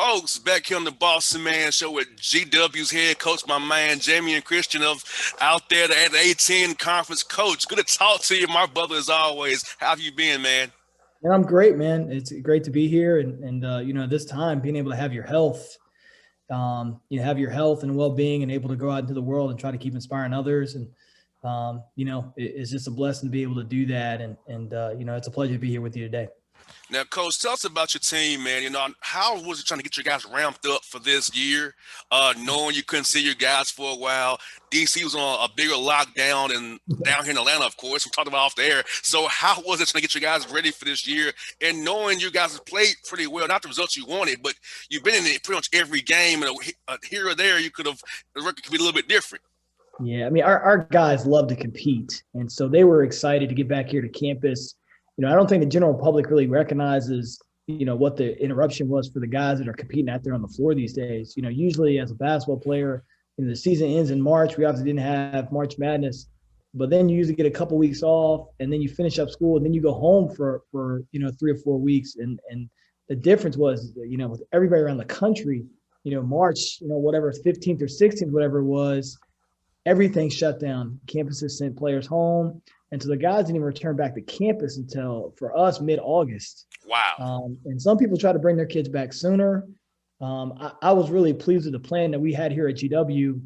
folks, back here on the Bossman Man Show with GW's head coach, my man Jamion Christian of out there at the A10 conference. Coach, good to talk to you, my brother, as always. How have you been, man? And I'm great, man. It's great to be here, and this time being able to have your health, have your health and well-being, and able to go out into the world and try to keep inspiring others. And it's just a blessing to be able to do that. And it's a pleasure to be here with you today. Now, Coach, tell us about your team, man. How was it trying to get your guys ramped up for this year, knowing you couldn't see your guys for a while? DC was on a bigger lockdown and down here in Atlanta, of course. We talked about off the air. So how was it trying to get your guys ready for this year and knowing you guys have played pretty well, not the results you wanted, but you've been in it pretty much every game, and here or there the record could be a little bit different. Yeah, I mean, our guys love to compete, and so they were excited to get back here to campus. I don't think the general public really recognizes, what the interruption was for the guys that are competing out there on the floor these days. Usually as a basketball player, the season ends in March. We obviously didn't have March Madness, but then you usually get a couple weeks off, and then you finish up school, and then you go home for 3 or 4 weeks. And the difference was, with everybody around the country, March, whatever, 15th or 16th, whatever it was, everything shut down. Campuses sent players home. And so the guys didn't even return back to campus until, for us, mid-August. Wow. And some people try to bring their kids back sooner. I was really pleased with the plan that we had here at GW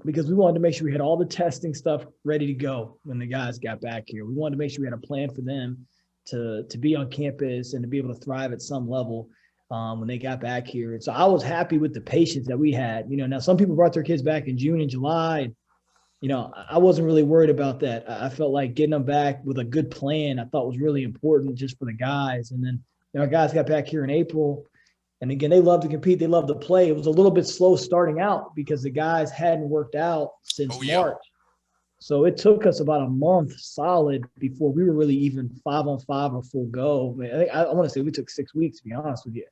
because we wanted to make sure we had all the testing stuff ready to go when the guys got back here. We wanted to make sure we had a plan for them to be on campus and to be able to thrive at some level when they got back here. And so I was happy with the patience that we had. Now some people brought their kids back in June and July. I wasn't really worried about that. I felt like getting them back with a good plan I thought was really important just for the guys. And then, our guys got back here in April. And again, they love to compete. They love to play. It was a little bit slow starting out because the guys hadn't worked out since March. So it took us about a month solid before we were really even 5-on-5 or full go. I want to say we took 6 weeks, to be honest with you,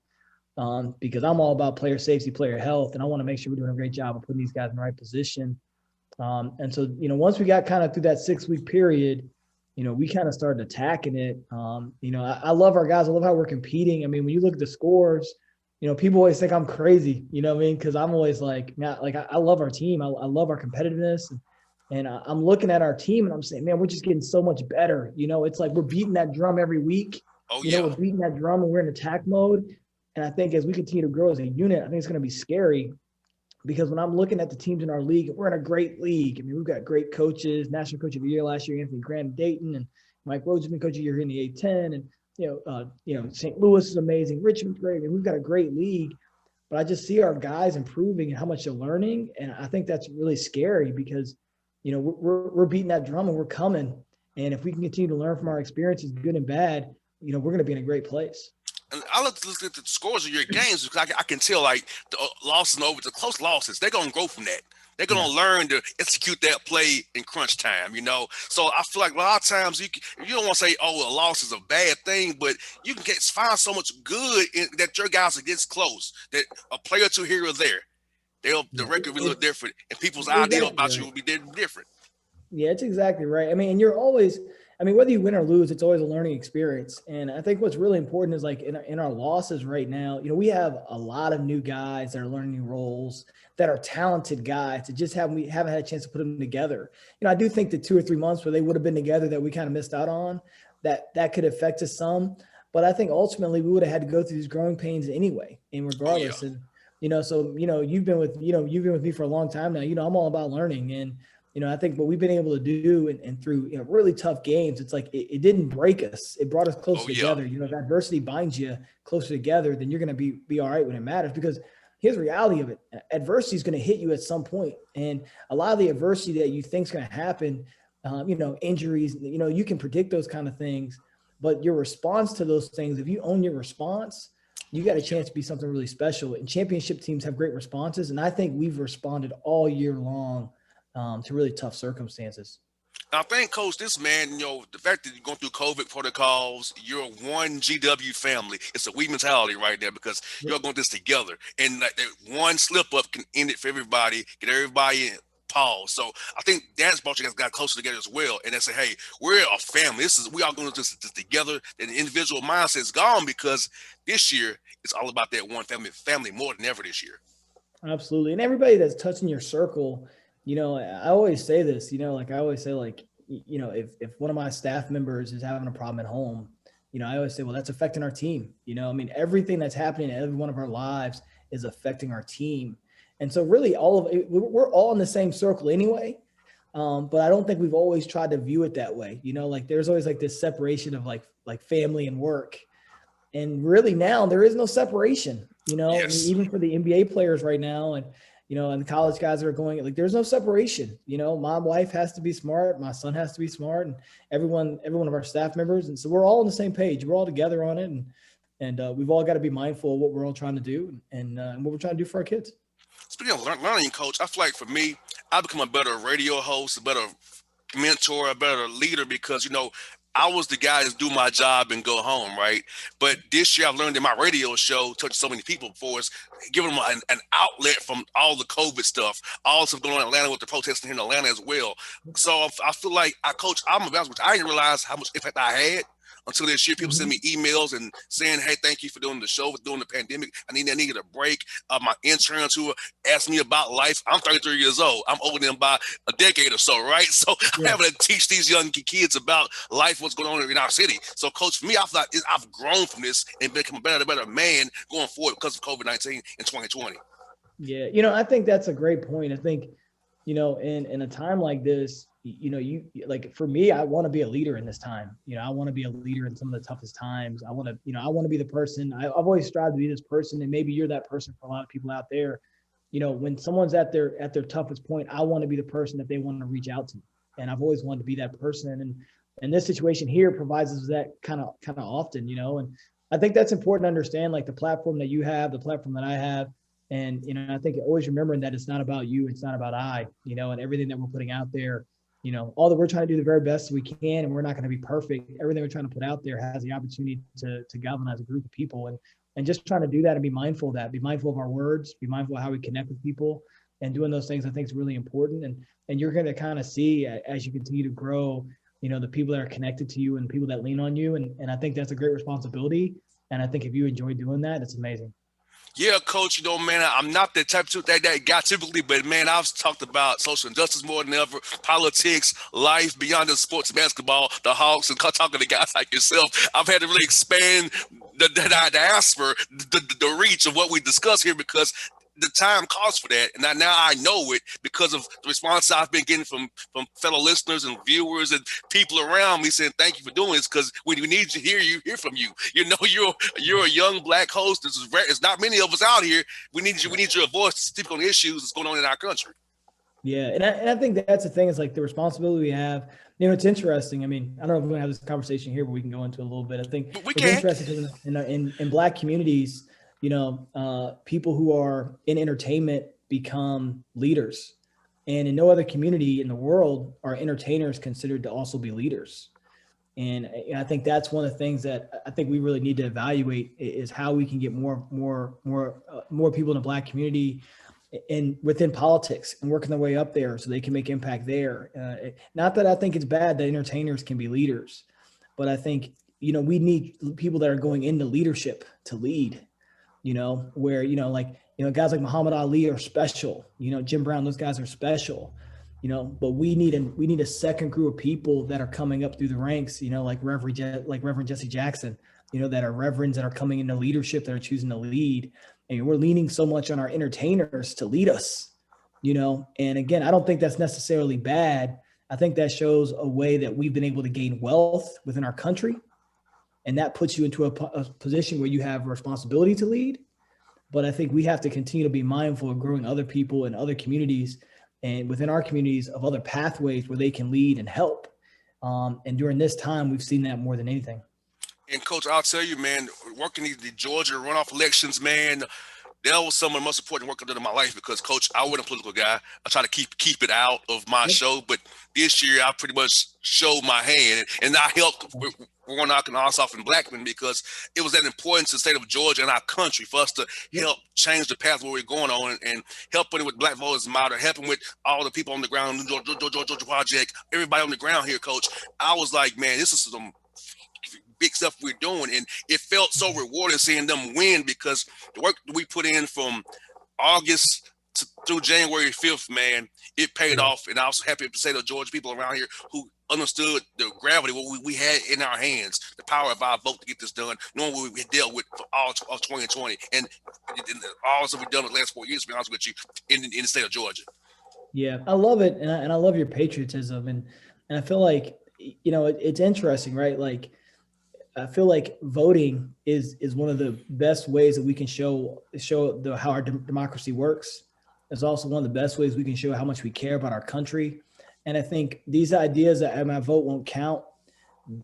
because I'm all about player safety, player health, and I want to make sure we're doing a great job of putting these guys in the right position. And so, once we got kind of through that 6-week period, we kind of started attacking it. I love our guys. I love how we're competing. I mean, when you look at the scores, people always think I'm crazy, because I'm always like, I love our team. I love our competitiveness. And I'm looking at our team and I'm saying, man, we're just getting so much better. It's like we're beating that drum every week. We're beating that drum and we're in attack mode. And I think as we continue to grow as a unit, I think it's going to be scary. Because when I'm looking at the teams in our league, we're in a great league. I mean, we've got great coaches, National Coach of the Year last year, Anthony Grant of Dayton, and Mike Rhodes has been Coach of the Year in the A10. And, St. Louis is amazing. Richmond's great. I mean, we've got a great league. But I just see our guys improving and how much they're learning. And I think that's really scary because, we're beating that drum and we're coming. And if we can continue to learn from our experiences, good and bad, we're going to be in a great place. And I look at the scores of your games because I can tell, like, the losses and over the close losses, they're going to grow from that. They're going to learn to execute that play in crunch time, So I feel like a lot of times you don't want to say, oh, a loss is a bad thing, but you can find so much good in that your guys are this close, that a player or two here or there, the record will be a little different, and people's idea about you will be different. Yeah, it's exactly right. I mean, and you're always – whether you win or lose, it's always a learning experience. And I think what's really important is like in our losses right now, we have a lot of new guys that are learning new roles that are talented guys that just we haven't had a chance to put them together. I do think the 2 or 3 months where they would have been together that we kind of missed out on, that could affect us some. But I think ultimately we would have had to go through these growing pains anyway, and regardless. And, you've been with me for a long time now. I'm all about learning. And, I think what we've been able to do and through really tough games, it's like it didn't break us. It brought us closer together. If adversity binds you closer together, then you're going to be all right when it matters. Because here's the reality of it. Adversity is going to hit you at some point. And a lot of the adversity that you think is going to happen, injuries, you can predict those kind of things. But your response to those things, if you own your response, you got a chance to be something really special. And championship teams have great responses. And I think we've responded all year long to really tough circumstances. I think, Coach, the fact that you're going through COVID protocols, you're one GW family. It's a we mentality right there because you're going this together. And like that one slip up can end it for everybody, get everybody pause. So I think that's brought you guys got closer together as well. And they say, hey, we're a family. We all going to do this together. And the individual mindset is gone because this year it's all about that one family more than ever this year. Absolutely. And everybody that's touching your circle, I always say this, like I always say, like, if one of my staff members is having a problem at home, I always say, well, that's affecting our team. I mean, everything that's happening in every one of our lives is affecting our team. And so really we're all in the same circle anyway. But I don't think we've always tried to view it that way. Like there's always like this separation of like family and work. And really now there is no separation, Yes. I mean, even for the NBA players right now and the college guys that are going, like, there's no separation. My wife has to be smart. My son has to be smart, and every one of our staff members. And so we're all on the same page. We're all together on it. And we've all got to be mindful of what we're all trying to do and what we're trying to do for our kids. Speaking of learning, Coach, I feel like for me, I become a better radio host, a better mentor, a better leader because, I was the guy that's do my job and go home, right? But this year I've learned in my radio show, touched so many people before, is giving them an outlet from all the COVID stuff, all the stuff going on in Atlanta with the protesting here in Atlanta as well. So I feel like Coach, I'm a which I didn't realize how much impact I had until this year. People send me emails and saying, hey, thank you for doing the show, during the pandemic. I needed a break. My interns who asked me about life. I'm 33 years old. I'm older than by a decade or so, right? So I'm having to teach these young kids about life, what's going on in our city. So, Coach, for me, I feel like I've grown from this and become a better man going forward because of COVID-19 in 2020. Yeah, I think that's a great point. I think, in a time like this, you like, for me, I want to be a leader in this time. I want to be a leader in some of the toughest times. I want to be the person. I've always strived to be this person, and maybe you're that person for a lot of people out there. When someone's at their toughest point, I want to be the person that they want to reach out to, and I've always wanted to be that person. And this situation here provides us that kind of often, and I think that's important to understand, like the platform that you have, the platform that I have. And, I think always remembering that it's not about you, it's not about I, and everything that we're putting out there, all that we're trying to do the very best we can, and we're not going to be perfect. Everything we're trying to put out there has the opportunity to galvanize a group of people, and just trying to do that and be mindful of that, be mindful of our words, be mindful of how we connect with people, and doing those things I think is really important. And you're going to kind of see as you continue to grow, the people that are connected to you and people that lean on you. And I think that's a great responsibility. And I think if you enjoy doing that, it's amazing. Yeah, Coach, man, I'm not the type of that guy typically, but man, I've talked about social injustice more than ever, politics, life beyond the sports, basketball, the Hawks, and talking to guys like yourself. I've had to really expand the diaspora, the reach of what we discuss here because the time calls for that, and now I know it because of the response I've been getting from fellow listeners and viewers and people around me saying thank you for doing this because we need to hear from you. You're a young Black host. There's not many of us out here. We need your voice to speak on the issues that's going on in our country. Yeah, and I think that's the thing is like the responsibility we have. It's interesting. I mean, I don't know if we're going to have this conversation here, but we can go into it a little bit. I think it's interesting in Black communities. People who are in entertainment become leaders, and in no other community in the world are entertainers considered to also be leaders. And I think that's one of the things that I think we really need to evaluate is how we can get more people in the Black community and within politics and working their way up there so they can make impact there. Not that I think it's bad that entertainers can be leaders, but I think, we need people that are going into leadership to lead. Where, guys like Muhammad Ali are special, Jim Brown, those guys are special, but we need a second group of people that are coming up through the ranks, like Reverend Jesse Jackson, that are reverends that are coming into leadership, that are choosing to lead. And we're leaning so much on our entertainers to lead us, and again, I don't think that's necessarily bad. I think that shows a way that we've been able to gain wealth within our country. And that puts you into a position where you have a responsibility to lead. But I think we have to continue to be mindful of growing other people in other communities and within our communities of other pathways where they can lead and help. And during this time, we've seen that more than anything. And Coach, I'll tell you, man, working the Georgia runoff elections, man, that was some of the most important work I've done in my life because, Coach, I wasn't a political guy. I try to keep it out of my show, but this year I pretty much showed my hand, and I helped Warren Arkansas and Blackman because it was that important to the state of Georgia and our country for us to help change the path where we're going on and helping with Black Voters Matter, helping with all the people on the ground, Georgia Project, everybody on the ground here, Coach. I was like, man, this is some big stuff we're doing, and it felt so rewarding seeing them win because the work that we put in from August through January 5th, man, it paid off. And I was happy to say the Georgia people around here who understood the gravity, what we had in our hands, the power of our vote to get this done, knowing what we dealt with for all of 2020 and all that we've done in the last 4 years, to be honest with you, in the state of Georgia. Yeah, I love it. And I love your patriotism. And I feel like, you know, it's interesting, right? Like, I feel like voting is one of the best ways that we can show how our democracy works. It's also one of the best ways we can show how much we care about our country. And I think these ideas that my vote won't count,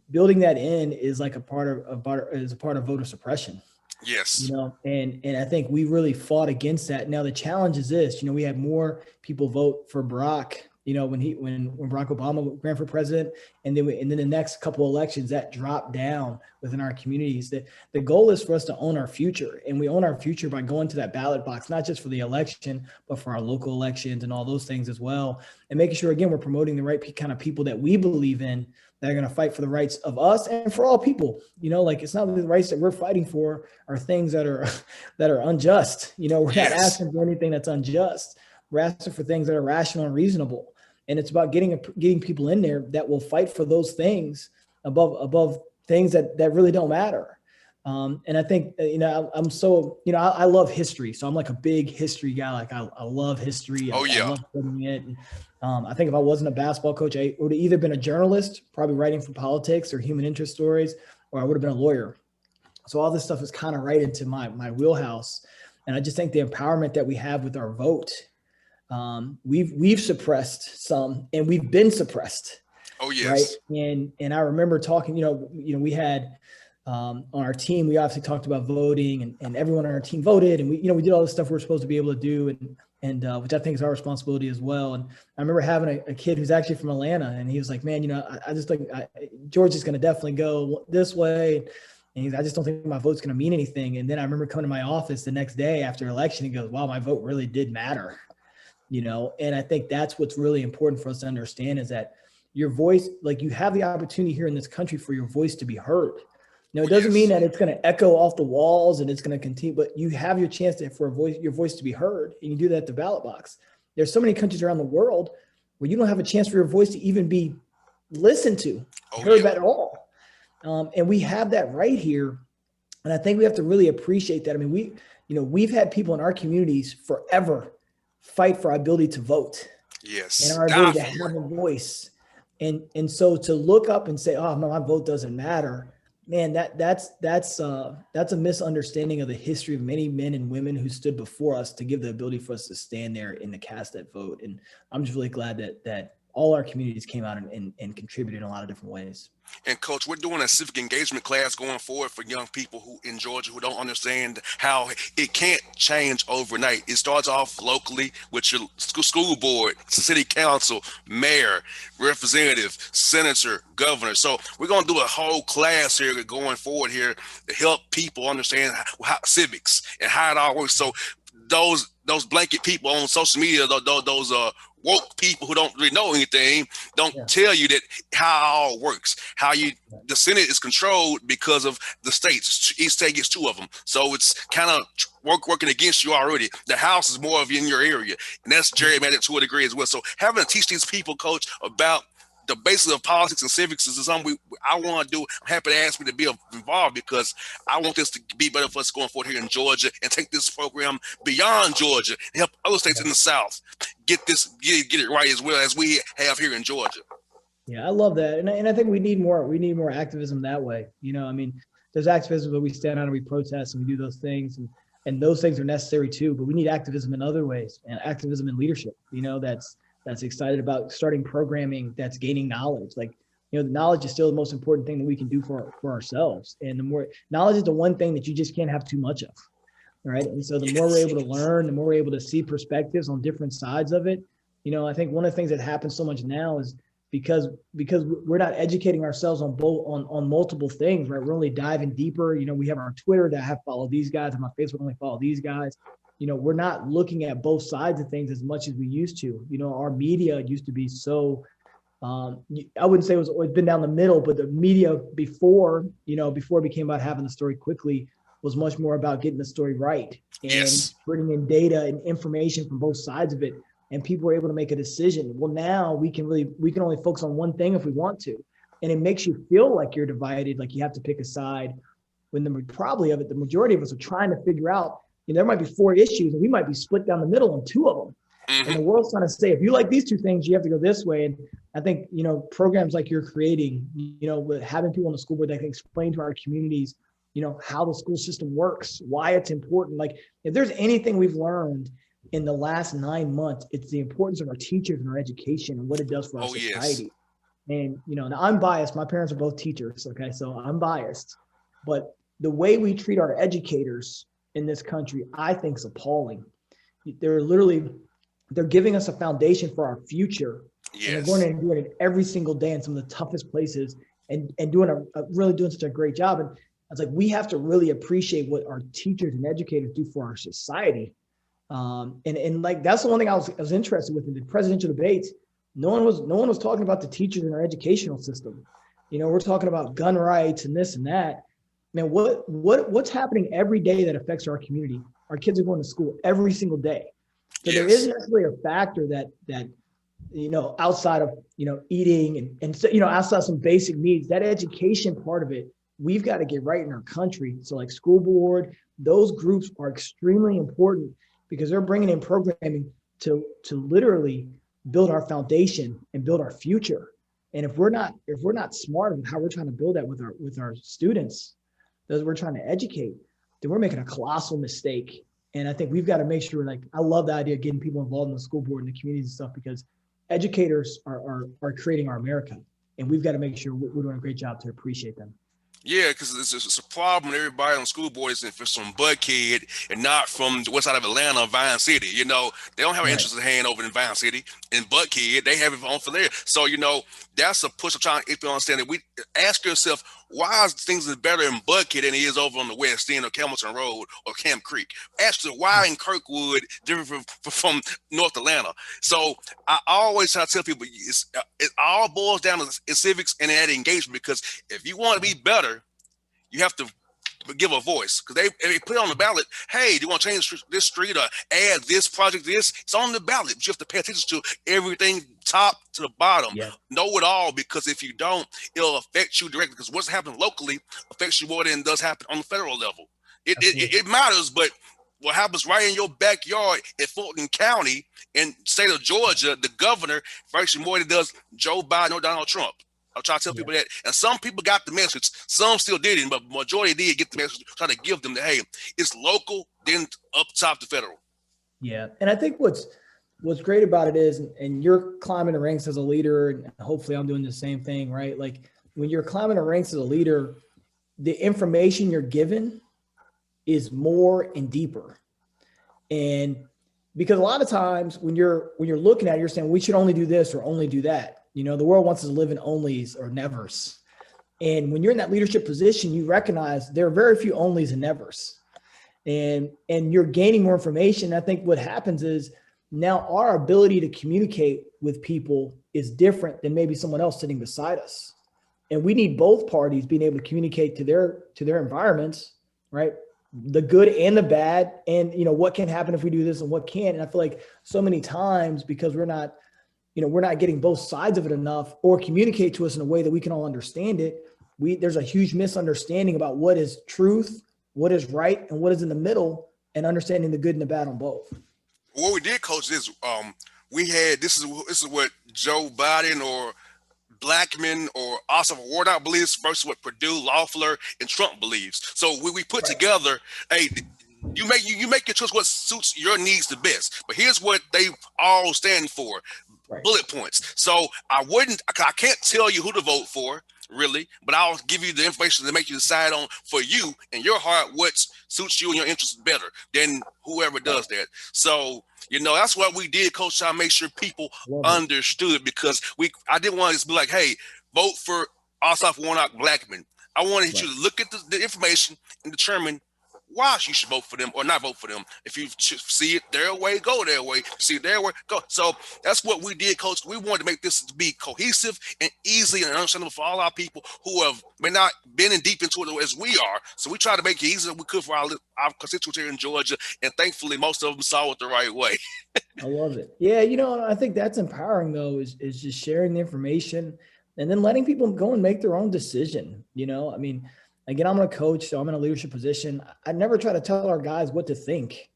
building that in is like a part of voter suppression. Yes. You know, and I think we really fought against that. Now the challenge is this, you know, we had more people vote for Barack, you know, when Barack Obama ran for president, and then the next couple of elections that dropped down within our communities. That the goal is for us to own our future, and we own our future by going to that ballot box, not just for the election, but for our local elections and all those things as well, and making sure again we're promoting the right kind of people that we believe in, that are going to fight for the rights of us and for all people. You know, like it's not the rights that we're fighting for are things that are unjust. You know, we're not asking for anything that's unjust. We're asking for things that are rational and reasonable. And it's about getting people in there that will fight for those things above things that really don't matter. And I think, you know, I'm so, you know, I love history. So I'm like a big history guy. Like I love history. I love studying it. And, I think if I wasn't a basketball coach, I would have either been a journalist, probably writing for politics or human interest stories, or I would have been a lawyer. So all this stuff is kind of right into my wheelhouse. And I just think the empowerment that we have with our vote, we've suppressed some, and we've been suppressed. Oh yes. Right. And I remember talking, you know, we had, on our team, we obviously talked about voting, and everyone on our team voted, and we did all the stuff we're supposed to be able to do, and which I think is our responsibility as well. And I remember having a kid who's actually from Atlanta, and he was like, man, you know, I just think George is going to definitely go this way. And I just don't think my vote's going to mean anything. And then I remember coming to my office the next day after election, he goes, wow, my vote really did matter. You know, and I think that's what's really important for us to understand, is that your voice, like you have the opportunity here in this country for your voice to be heard. Now, it doesn't mean that it's going to echo off the walls and it's going to continue, but you have your chance your voice to be heard, and you do that at the ballot box. There's so many countries around the world where you don't have a chance for your voice to even be listened to, heard at all. And we have that right here. And I think we have to really appreciate that. I mean, we've had people in our communities forever fight for our ability to vote. Yes. And our ability to have a voice. And so to look up and say, oh, no, my vote doesn't matter, man, that's a misunderstanding of the history of many men and women who stood before us to give the ability for us to stand there and to cast that vote. And I'm just really glad that all our communities came out and contributed in a lot of different ways. And Coach, we're doing a civic engagement class going forward for young people who in Georgia who don't understand how it can't change overnight. It starts off locally with your school board, city council, mayor, representative, senator, governor. So we're going to do a whole class here going forward here to help people understand how civics and how it all works. So those blanket people on social media, those woke people who don't really know anything, don't tell you that how it all works, how the Senate is controlled because of the states. Each state gets 2 of them. So it's kind of working against you already. The House is more of in your area, and that's gerrymandered to a degree as well. So having to teach these people, Coach, about the basis of politics and civics is something I want to do. I'm happy to ask me to be involved because I want this to be better for us going forward here in Georgia and take this program beyond Georgia and help other states in the South get it right as well as we have here in Georgia. Yeah, I love that, and I think we need more activism that way. You know, I mean, there's activism where we stand out and we protest and we do those things, and those things are necessary too. But we need activism in other ways, and activism in leadership. You know, that's excited about starting programming that's gaining knowledge. Like, you know, the knowledge is still the most important thing that we can do for ourselves. And the more knowledge is the one thing that you just can't have too much of. right? And so the more we're Yes. able to learn, the more we're able to see perspectives on different sides of it. I think one of the things that happens so much now is because we're not educating ourselves on both on multiple things, right? We're only diving deeper. We have our Twitter that I have follow these guys, and my Facebook only follow these guys. We're not looking at both sides of things as much as we used to. Our media used to be so I wouldn't say it's been down the middle, but the media before it became about having the story quickly was much more about getting the story right and Yes. bringing in data and information from both sides of it. And people were able to make a decision. Well, now we can only focus on one thing if we want to. And it makes you feel like you're divided, like you have to pick a side, when the majority of us are trying to figure out, there might be 4 issues and we might be split down the middle on 2 of them. And the world's trying to say, if you like these 2 things, you have to go this way. And I think, programs like you're creating, with having people on the school board that can explain to our communities, how the school system works, why it's important. Like, if there's anything we've learned in the last 9 months, it's the importance of our teachers and our education and what it does for our Oh, yes. society. And, now I'm biased. My parents are both teachers. Okay. So I'm biased, but the way we treat our educators in this country, I think is appalling. They're giving us a foundation for our future. Yes. And they're going in and doing it every single day in some of the toughest places and really doing such a great job. And it's like, we have to really appreciate what our teachers and educators do for our society. And like, that's the one thing I was interested with in the presidential debates. No one was talking about the teachers in our educational system. We're talking about gun rights and this and that. Man, what's happening every day that affects our community? Our kids are going to school every single day. So there isn't necessarily a factor that outside of eating and so, outside some basic needs, that education part of it, we've got to get right in our country. So like school board, those groups are extremely important because they're bringing in programming to literally build our foundation and build our future. And if we're not smart in how we're trying to build that with our students, those we're trying to educate, then we're making a colossal mistake. And I think we've got to make sure, like, I love the idea of getting people involved in the school board and the communities and stuff, because educators are creating our America. And we've got to make sure we're doing a great job to appreciate them. Yeah, because it's a problem. Everybody on the school board is if it's from Buckhead and not from the west side of Atlanta or Vine City. They don't have an interest in hand over in Vine City. In Buckhead, they have it on for there. So, that's a push of trying, if you understand it. We ask yourself, why is things better in Buckhead than it is over on the West End or Camelton Road or Camp Creek? Ask yourself, why in Kirkwood different from North Atlanta? So I always try to tell people it all boils down to civics and that engagement, because if you want to be better, you have to give a voice, because they put it on the ballot. Hey, do you want to change this street or add this project? It's on the ballot. You have to pay attention to everything, top to the bottom. Yeah. Know it all, because if you don't, it'll affect you directly. Because what's happening locally affects you more than does happen on the federal level. It matters, but what happens right in your backyard in Fulton County in state of Georgia, the governor affects you more than does Joe Biden or Donald Trump. I'll try to tell people that. And some people got the message. Some still didn't, but the majority did get the message. Try to give them that, hey, it's local, then up top to federal. Yeah. And I think what's great about it is, and you're climbing the ranks as a leader, and hopefully I'm doing the same thing, right? Like, when you're climbing the ranks as a leader, the information you're given is more and deeper. And because a lot of times when you're looking at it, you're saying we should only do this or only do that. The world wants us to live in onlys or nevers. And when you're in that leadership position, you recognize there are very few onlys and nevers. And you're gaining more information. I think what happens is now our ability to communicate with people is different than maybe someone else sitting beside us. And we need both parties being able to communicate to their environments, right? The good and the bad, and what can happen if we do this and what can't. And I feel like so many times, because we're not getting both sides of it enough, or communicate to us in a way that we can all understand it. There's a huge misunderstanding about what is truth, what is right, and what is in the middle, and understanding the good and the bad on both. What we did, Coach, is we had this is what Joe Biden or Blackman or Oscar Warnock believes versus what Purdue, Loeffler, and Trump believes. So we put together, hey, you make your choice what suits your needs the best. But here's what they all stand for. Right. Bullet points. So I can't tell you who to vote for, really, but I'll give you the information to make you decide on for you and your heart what suits you and your interests better than whoever does that. So, that's what we did, Coach, try to make sure people Love it. understood, because I didn't want to be like, hey, vote for Ossoff, Warnock, Blackman. I wanted Right. you to look at the information and determine why you should vote for them or not vote for them. If you see it their way, go their way. See it their way, go. So that's what we did, Coach. We wanted to make this to be cohesive and easy and understandable for all our people who have not been in deep into it as we are. So we tried to make it easy as we could for our constituents here in Georgia, and thankfully most of them saw it the right way. I love it. Yeah, I think that's empowering though, is just sharing the information and then letting people go and make their own decision. I mean, again, I'm a coach, so I'm in a leadership position. I never try to tell our guys what to think.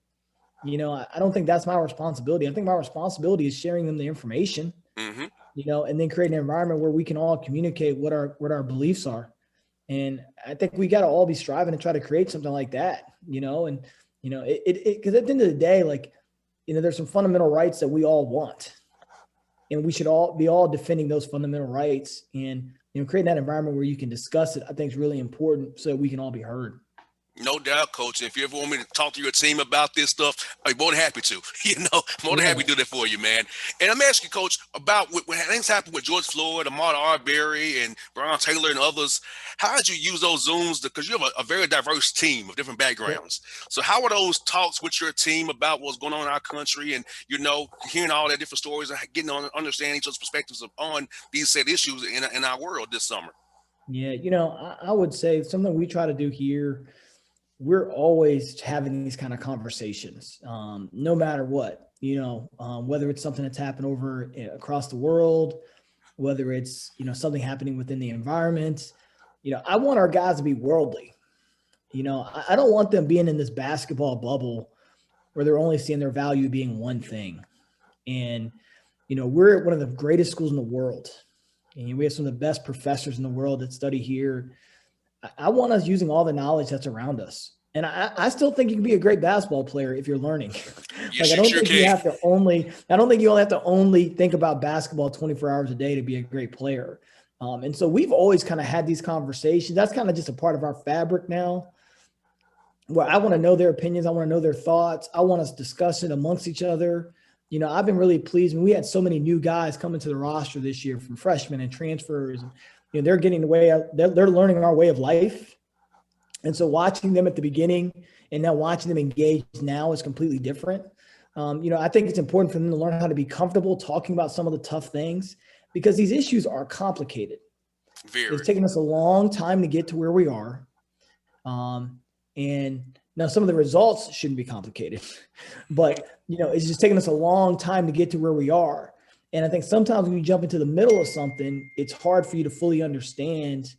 I don't think that's my responsibility. I think my responsibility is sharing them the information, Mm-hmm. And then creating an environment where we can all communicate what our beliefs are. And I think we got to all be striving to try to create something like that, and, because at the end of the day, like, there's some fundamental rights that we all want, and we should all be defending those fundamental rights, and, creating that environment where you can discuss it, I think is really important so that we can all be heard. No doubt, Coach. If you ever want me to talk to your team about this stuff, I'm more than happy to. More than happy to do that for you, man. And I'm asking you, Coach, about when things happen with George Floyd, Ahmaud Arbery, and Breonna Taylor and others. How did you use those Zooms? Because you have a very diverse team of different backgrounds. So how were those talks with your team about what's going on in our country, and hearing all their different stories and getting on understanding each other's perspectives on these said issues in our world this summer? Yeah, I would say something we try to do here. We're always having these kind of conversations, no matter what, whether it's something that's happened over across the world, whether it's, something happening within the environment. I want our guys to be worldly. I don't want them being in this basketball bubble where they're only seeing their value being one thing. And, we're at one of the greatest schools in the world. And we have some of the best professors in the world that study here. I want us using all the knowledge that's around us. And I still think you can be a great basketball player if you're learning. Yes, I don't sure think can. you have to only have to only think about basketball 24 hours a day to be a great player. And so we've always kind of had these conversations. That's kind of just a part of our fabric now, where I want to know their opinions. I want to know their thoughts. I want us discussing amongst each other. I've been really pleased. We had so many new guys coming to the roster this year, from freshmen and transfers. They're getting they're learning our way of life. And so watching them at the beginning and now watching them engage now is completely different. I think it's important for them to learn how to be comfortable talking about some of the tough things, because these issues are complicated. Very. It's taken us a long time to get to where we are. And now some of the results shouldn't be complicated, but, it's just taken us a long time to get to where we are. And I think sometimes when you jump into the middle of something, it's hard for you to fully understand,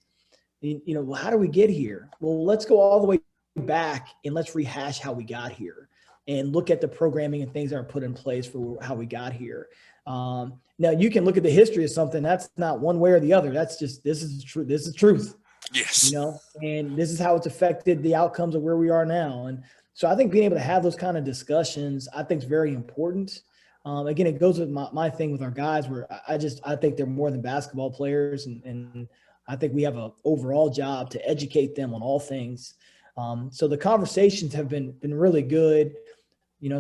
well, how do we get here? Well, let's go all the way back and let's rehash how we got here and look at the programming and things that are put in place for how we got here. Now you can look at the history of something. That's not one way or the other. That's just, this is true. This is truth. Yes. And this is how it's affected the outcomes of where we are now. And so I think being able to have those kind of discussions, I think is very important. Again, it goes with my thing with our guys, where I think they're more than basketball players. And I think we have an overall job to educate them on all things. So the conversations have been really good.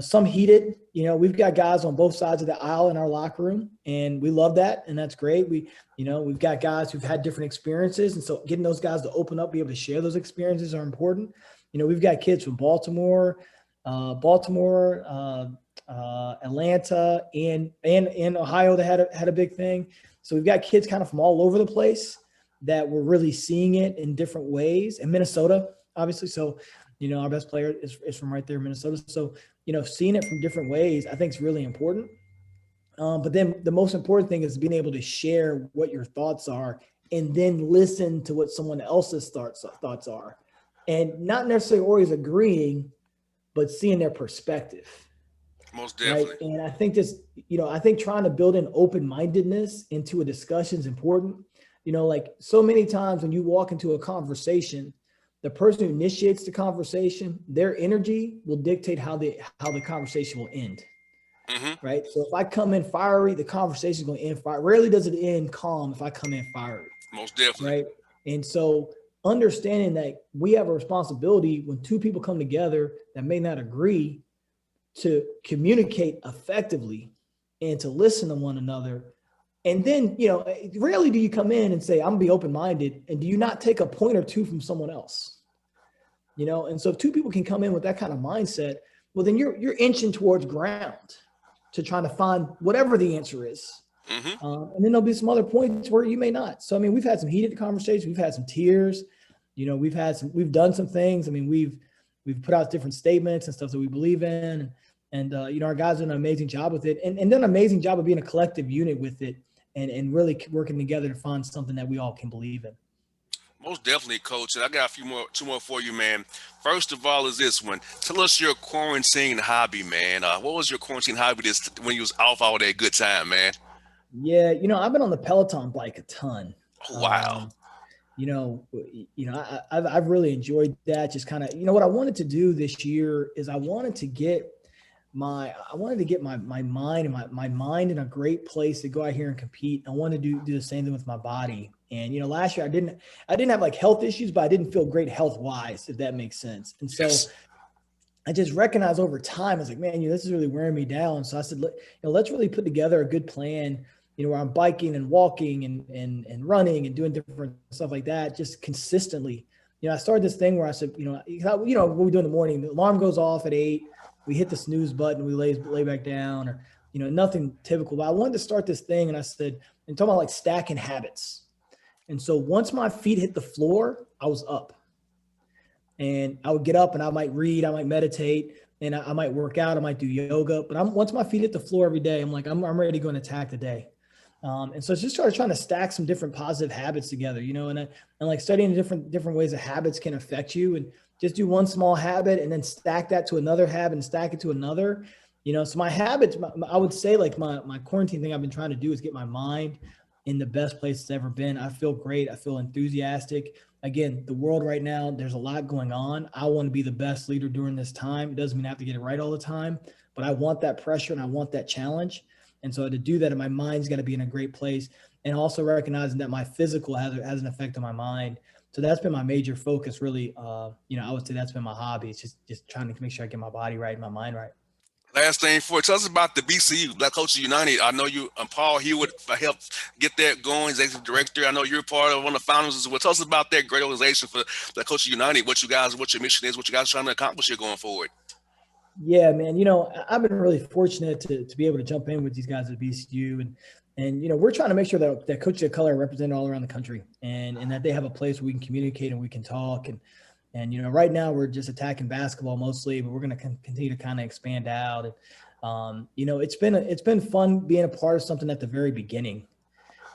Some heated. We've got guys on both sides of the aisle in our locker room, and we love that, and that's great. We've got guys who've had different experiences, and so getting those guys to open up, be able to share those experiences are important. We've got kids from Baltimore, Atlanta, and Ohio that had a big thing. So we've got kids kind of from all over the place that we're really seeing it in different ways. And Minnesota, obviously. So, our best player is from right there in Minnesota. So, seeing it from different ways, I think is really important. But then the most important thing is being able to share what your thoughts are and then listen to what someone else's thoughts are. And not necessarily always agreeing, but seeing their perspective. Most definitely. Right. And I think I think trying to build an open-mindedness into a discussion is important. Like so many times when you walk into a conversation, the person who initiates the conversation, their energy will dictate how the conversation will end. Mm-hmm. Right. So if I come in fiery, the conversation is going to end fire. Rarely does it end calm if I come in fiery. Most definitely. right? And so understanding that we have a responsibility when two people come together that may not agree to communicate effectively and to listen to one another. And then, rarely do you come in and say, I'm gonna be open-minded, and do you not take a point or two from someone else? And so if two people can come in with that kind of mindset, well, then you're inching towards ground to trying to find whatever the answer is. Mm-hmm. And then there'll be some other points where you may not. So, I mean, we've had some heated conversations. We've had some tears. We've done some things. I mean, we've put out different statements and stuff that we believe in. And our guys done an amazing job with it and done an amazing job of being a collective unit with it and really working together to find something that we all can believe in. Most definitely, Coach. And I got two more for you, man. First of all, is this one. Tell us your quarantine hobby, man. What was your quarantine hobby when you was off all that good time, man? Yeah, I've been on the Peloton bike a ton. Oh, wow. I've really enjoyed that. Just kind of, what I wanted to do this year is I wanted to get my mind and my mind in a great place to go out here and compete. I wanted to do the same thing with my body. And, last year I didn't have like health issues, but I didn't feel great health wise, if that makes sense. And so Yes. I just recognized over time, I was like, man, this is really wearing me down. So I said, let's really put together a good plan, where I'm biking and walking and running and doing different stuff like that, just consistently. I started this thing where I said, what we do in the morning, the alarm goes off at 8, we hit the snooze button, we lay back down, or, nothing typical. But I wanted to start this thing, and I said, and talking about like stacking habits. And so once my feet hit the floor, I was up. And I would get up and I might read, I might meditate, and I might work out, I might do yoga. But once my feet hit the floor every day, I'm like, I'm ready to go and attack the day. And so it's just started trying to stack some different positive habits together, and like studying different ways that habits can affect you, and just do one small habit and then stack that to another habit and stack it to another. So my habits, I would say like my quarantine thing I've been trying to do is get my mind in the best place it's ever been. I feel great. I feel enthusiastic. Again, the world right now, there's a lot going on. I want to be the best leader during this time. It doesn't mean I have to get it right all the time, but I want that pressure and I want that challenge. And so to do that, my mind's got to be in a great place, and also recognizing that my physical has an effect on my mind. So that's been my major focus, really. I would say that's been my hobby. It's just trying to make sure I get my body right and my mind right. Last thing for tell us about the BCU, Black Coaches United. I know you and Paul Hewitt helped get that going, executive director. I know you're part of one of the founders as well. Tell us about that great organization for Black Coaches United. What your mission is, what you guys are trying to accomplish here going forward. Yeah, man. I've been really fortunate to be able to jump in with these guys at BCU, and we're trying to make sure that coaches of color are represented all around the country, and that they have a place where we can communicate and we can talk. And right now we're just attacking basketball mostly, but we're going to continue to kind of expand out. And it's been fun being a part of something at the very beginning.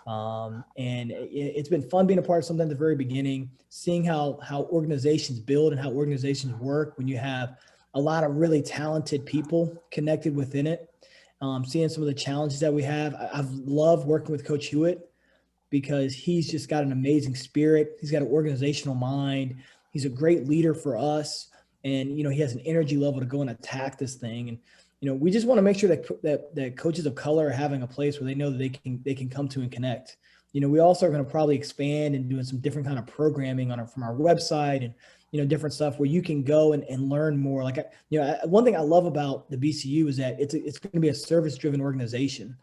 And it's been fun being a part of something at the very beginning, seeing how organizations build and how organizations work when you have a lot of really talented people connected within it. Seeing some of the challenges that we have. I've loved working with Coach Hewitt because he's just got an amazing spirit. He's got an organizational mind. He's a great leader for us. And, he has an energy level to go and attack this thing. And, we just want to make sure that coaches of color are having a place where they know that they can come to and connect. We also are going to probably expand and doing some different kind of programming from our website and, different stuff where you can go and learn more. Like, one thing I love about the BCU is that it's going to be a service-driven organization.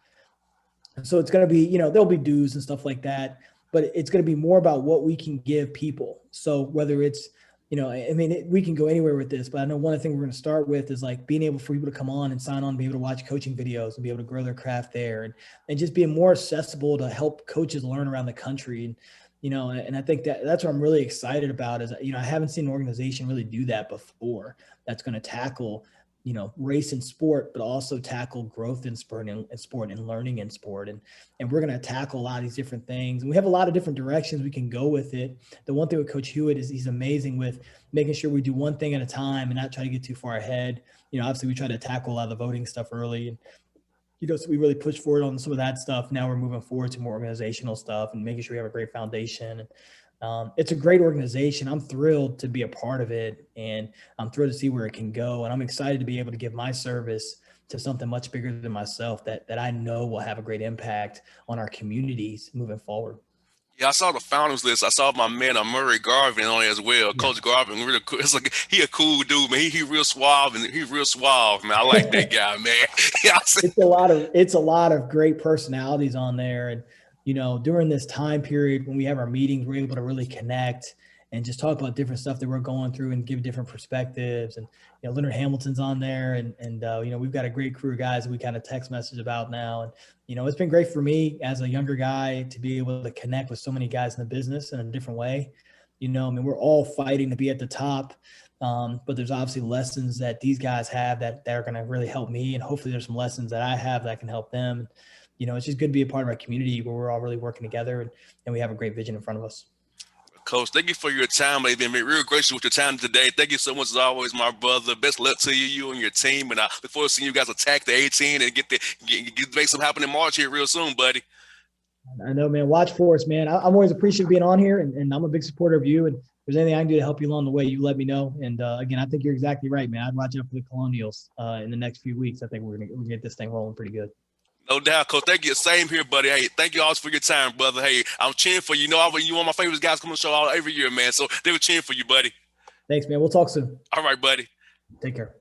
And so it's going to be, there'll be dues and stuff like that, but it's going to be more about what we can give people. So whether it's, we can go anywhere with this, but I know one of the things we're going to start with is like being able for people to come on and sign on, be able to watch coaching videos and be able to grow their craft there, and just being more accessible to help coaches learn around the country. And I think that's what I'm really excited about is, I haven't seen an organization really do that before that's going to tackle, race in sport, but also tackle growth in sport and learning in sport. And we're going to tackle a lot of these different things. And we have a lot of different directions we can go with it. The one thing with Coach Hewitt is he's amazing with making sure we do one thing at a time and not try to get too far ahead. Obviously we try to tackle a lot of the voting stuff early, and so we really pushed forward on some of that stuff. Now we're moving forward to more organizational stuff and making sure we have a great foundation. It's a great organization. I'm thrilled to be a part of it, and I'm thrilled to see where it can go. And I'm excited to be able to give my service to something much bigger than myself that I know will have a great impact on our communities moving forward. Yeah, I saw the founders list. I saw my man Murray Garvin on there as well. Yeah. Coach Garvin, really cool. It's like he a cool dude, man. He real suave and he real suave, man. I like that guy, man. Yeah, I see. It's a lot of great personalities on there. And, during this time period when we have our meetings, we're able to really connect and just talk about different stuff that we're going through and give different perspectives. And, Leonard Hamilton's on there and we've got a great crew of guys that we kind of text message about now. And, it's been great for me as a younger guy to be able to connect with so many guys in the business in a different way. We're all fighting to be at the top. But there's obviously lessons that these guys have that are going to really help me. And hopefully there's some lessons that I have that can help them. It's just good to be a part of our community where we're all really working together and we have a great vision in front of us. Coach, thank you for your time. You've been real gracious with your time today. Thank you so much as always, my brother. Best luck to you and your team. And I look forward to seeing you guys attack the 18 and make something happen in March here real soon, buddy. I know, man. Watch for us, man. I'm always appreciative of being on here, and I'm a big supporter of you. And if there's anything I can do to help you along the way, you let me know. And again, I think you're exactly right, man. I'd watch out for the Colonials in the next few weeks. I think we're gonna get this thing rolling pretty good. No doubt, Coach. Thank you. Same here, buddy. Hey, thank you all for your time, brother. Hey, I'm cheering for you. You know, you one of my favorite guys coming to the show every year, man. So they were cheering for you, buddy. Thanks, man. We'll talk soon. All right, buddy. Take care.